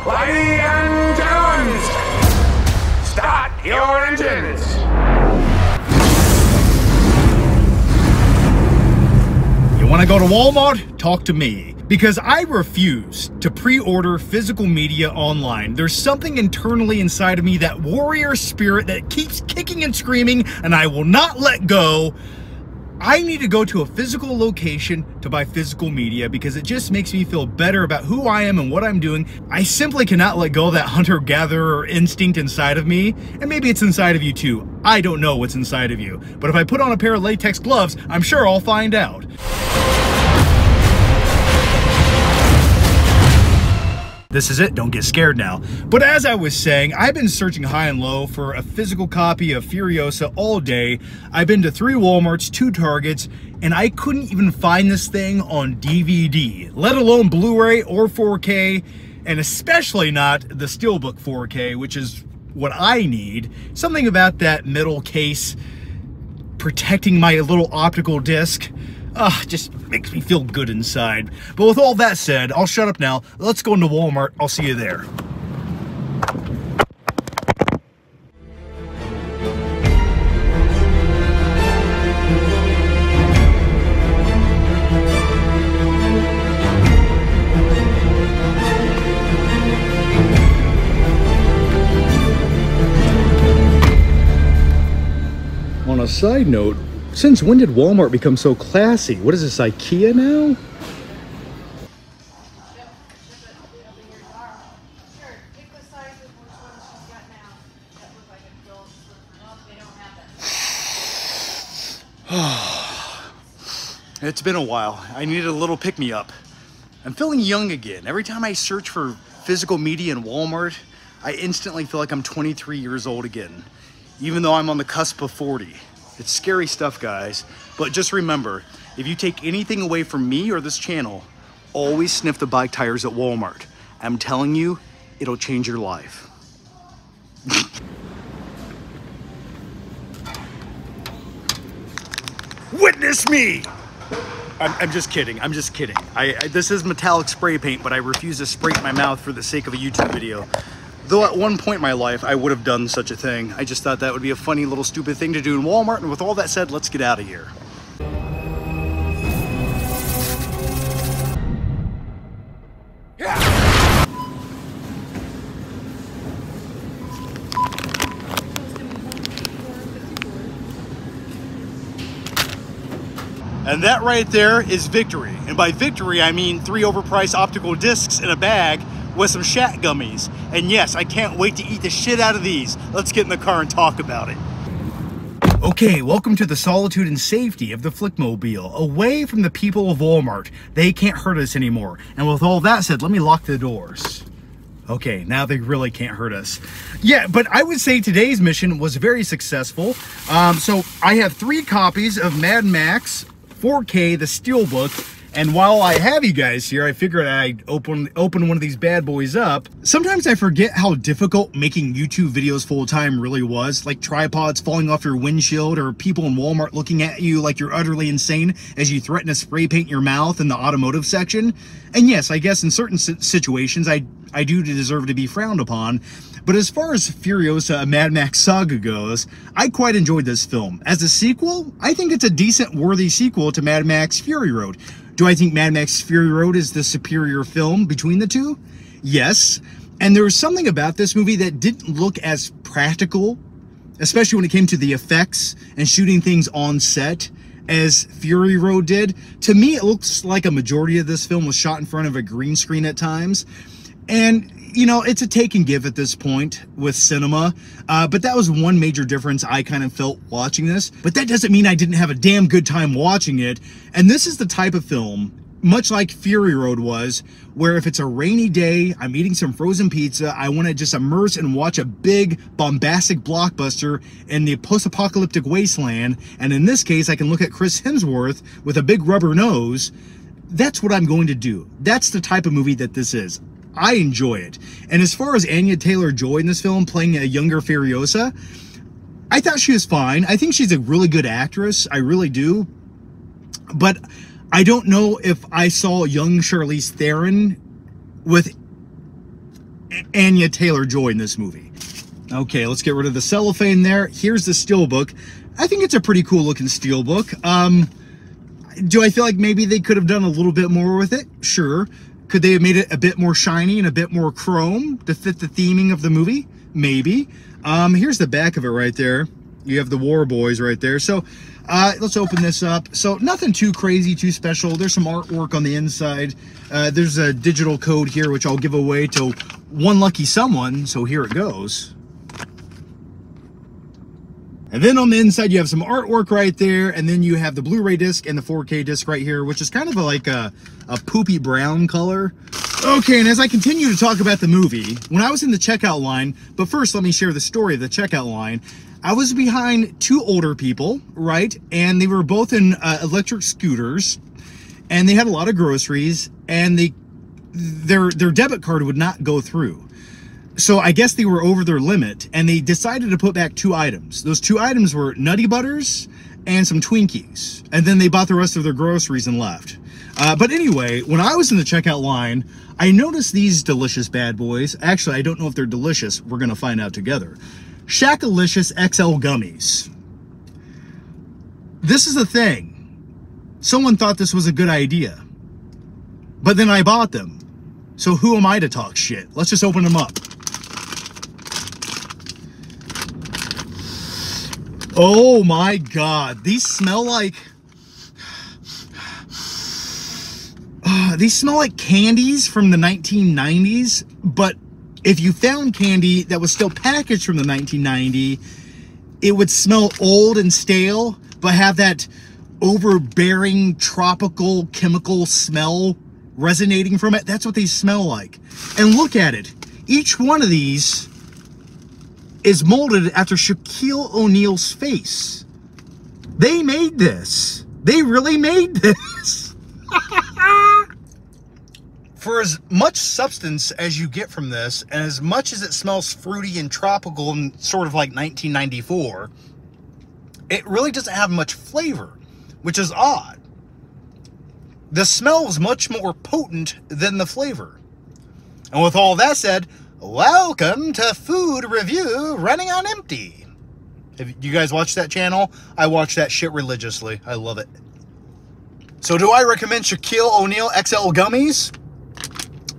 Ladies and gentlemen, start your engines. You want to go to Walmart? Talk to me. Because I refuse to pre-order physical media online. There's something internally inside of me, that warrior spirit that keeps kicking and screaming, and I will not let go. I need to go to a physical location to buy physical media because it just makes me feel better about who I am and what I'm doing. I simply cannot let go of that hunter-gatherer instinct inside of me, and maybe it's inside of you too. I don't know what's inside of you, but if I put on a pair of latex gloves, I'm sure I'll find out. This is it, don't get scared now. But as I was saying, I've been searching high and low for a physical copy of Furiosa all day. I've been to 3 Walmarts, 2 Targets, and I couldn't even find this thing on DVD, let alone Blu-ray or 4K, and especially not the steelbook 4K, which is what I need. Something about that metal case protecting my little optical disc. Just makes me feel good inside. But with all that said, I'll shut up now. Let's go into Walmart. I'll see you there. On a side note, since when did Walmart become so classy? What is this, IKEA now? It's been a while. I needed a little pick-me-up. I'm feeling young again. Every time I search for physical media in Walmart, I instantly feel like I'm 23 years old again, even though I'm on the cusp of 40. It's scary stuff, guys, but just remember, if you take anything away from me or this channel, always sniff the bike tires at Walmart. I'm telling you, it'll change your life. Witness me! I'm just kidding, I'm just kidding. This is metallic spray paint, but I refuse to spray it in my mouth for the sake of a YouTube video. Though at one point in my life, I would have done such a thing. I just thought that would be a funny little stupid thing to do in Walmart. And with all that said, let's get out of here. And that right there is victory. And by victory, I mean 3 overpriced optical discs in a bag with some shat gummies. And yes, I can't wait to eat the shit out of these. Let's get in the car and talk about it. Okay, welcome to the solitude and safety of the Flickmobile, away from the people of Walmart. They can't hurt us anymore. And with all that said, let me lock the doors. Okay, now they really can't hurt us. Yeah, but I would say today's mission was very successful. So I have 3 copies of Mad Max 4K, the Steelbook. And while I have you guys here, I figured I'd open one of these bad boys up. Sometimes I forget how difficult making YouTube videos full time really was, like tripods falling off your windshield or people in Walmart looking at you like you're utterly insane as you threaten to spray paint your mouth in the automotive section. And yes, I guess in certain situations I do deserve to be frowned upon. But as far as Furiosa, a Mad Max saga goes, I quite enjoyed this film. As a sequel, I think it's a decent, worthy sequel to Mad Max Fury Road. Do I think Mad Max Fury Road is the superior film between the two? Yes. And there was something about this movie that didn't look as practical, especially when it came to the effects and shooting things on set, as Fury Road did. To me, it looks like a majority of this film was shot in front of a green screen at times. And, you know, it's a take and give at this point with cinema. But that was one major difference I kind of felt watching this. But that doesn't mean I didn't have a damn good time watching it. And this is the type of film, much like Fury Road was, where if it's a rainy day, I'm eating some frozen pizza, I want to just immerse and watch a big, bombastic blockbuster in the post-apocalyptic wasteland. And in this case, I can look at Chris Hemsworth with a big rubber nose. That's what I'm going to do. That's the type of movie that this is. I enjoy it. And as far as Anya Taylor-Joy in this film playing a younger Furiosa, I thought she was fine. I think she's a really good actress. I really do. But I don't know if I saw young Charlize Theron with Anya Taylor-Joy in this movie. Okay, let's get rid of the cellophane there. Here's the steelbook. I think it's a pretty cool looking steelbook. Do I feel like maybe they could have done a little bit more with it? Sure. Could they have made it a bit more shiny and a bit more chrome to fit the theming of the movie? Maybe. Here's the back of it right there. You have the War Boys right there. So let's open this up. So nothing too crazy, too special. There's some artwork on the inside. There's a digital code here, which I'll give away to one lucky someone. So here it goes. And then on the inside, you have some artwork right there. And then you have the Blu-ray disc and the 4K disc right here, which is kind of like a poopy brown color. Okay, and as I continue to talk about the movie, when I was in the checkout line, but first let me share the story of the checkout line. I was behind two older people, right? And they were both in electric scooters, and they had a lot of groceries, and their debit card would not go through. So I guess they were over their limit, and they decided to put back two items. Those two items were Nutty Butters and some Twinkies. And then they bought the rest of their groceries and left. But anyway, when I was in the checkout line, I noticed these delicious bad boys. Actually, I don't know if they're delicious. We're going to find out together. Shackalicious XL Gummies. This is the thing. Someone thought this was a good idea. But then I bought them. So who am I to talk shit? Let's just open them up. Oh my God, these smell like candies from the 1990s, but if you found candy that was still packaged from the 1990s, it would smell old and stale, but have that overbearing tropical chemical smell resonating from it. That's what they smell like. And look at it. Each one of these is molded after Shaquille O'Neal's face. They made this. They really made this. For as much substance as you get from this, and as much as it smells fruity and tropical and sort of like 1994, it really doesn't have much flavor, which is odd. The smell is much more potent than the flavor. And with all that said, welcome to Food Review Running on Empty. Have you guys watched that channel? I watch that shit religiously. I love it. So do I recommend Shaquille O'Neal XL Gummies?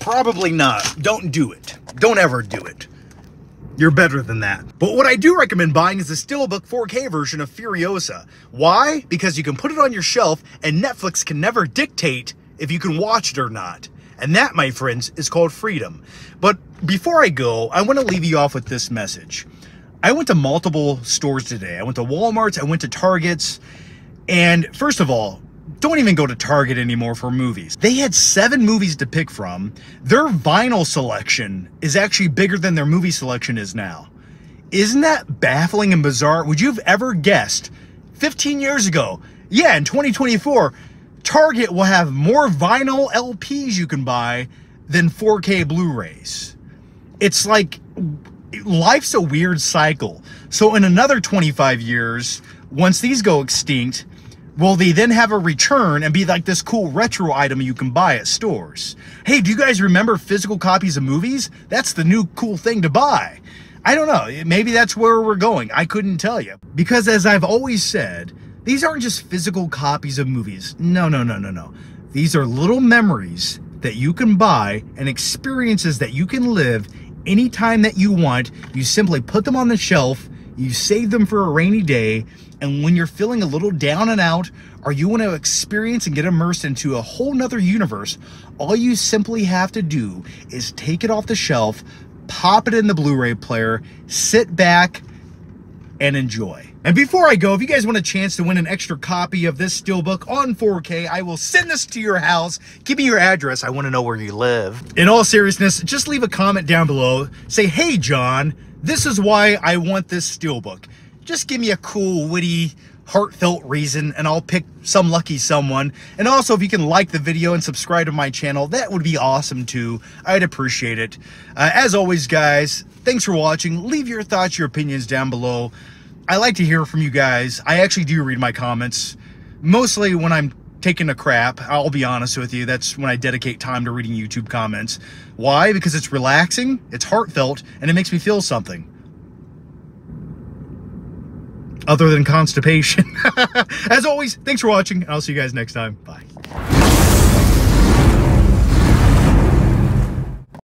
Probably not. Don't do it. Don't ever do it. You're better than that. But what I do recommend buying is the Steelbook 4K version of Furiosa. Why? Because you can put it on your shelf and Netflix can never dictate if you can watch it or not. And that, my friends, is called freedom. But before I go, I want to leave you off with this message. I went to multiple stores today. I went to Walmart's, I went to Target's, and first of all, don't even go to Target anymore for movies. They had 7 movies to pick from. Their vinyl selection is actually bigger than their movie selection is now. Isn't that baffling and bizarre? Would you have ever guessed 15 years ago, yeah, in 2024, Target will have more vinyl LPs you can buy than 4K Blu-rays? It's like, life's a weird cycle. So in another 25 years, once these go extinct, will they then have a return and be like this cool retro item you can buy at stores? Hey, do you guys remember physical copies of movies? That's the new cool thing to buy. I don't know. Maybe that's where we're going. I couldn't tell you. Because as I've always said, these aren't just physical copies of movies. No, no, no, no, no. These are little memories that you can buy and experiences that you can live anytime that you want. You simply put them on the shelf, you save them for a rainy day, and when you're feeling a little down and out, or you want to experience and get immersed into a whole nother universe, all you simply have to do is take it off the shelf, pop it in the Blu-ray player, sit back, and enjoy. And before I go, if you guys want a chance to win an extra copy of this Steelbook on 4K, I will send this to your house. Give me your address. I want to know where you live. In all seriousness, just leave a comment down below. Say, hey, John, this is why I want this Steelbook. Just give me a cool, witty, heartfelt reason, and I'll pick some lucky someone. And also, if you can like the video and subscribe to my channel, that would be awesome too. I'd appreciate it. As always, guys, thanks for watching. Leave your thoughts, your opinions down below. I like to hear from you guys. I actually do read my comments, mostly when I'm taking a crap. I'll be honest with you. That's when I dedicate time to reading YouTube comments. Why? Because it's relaxing, it's heartfelt, and it makes me feel something. Other than constipation. As always, thanks for watching, and I'll see you guys next time. Bye.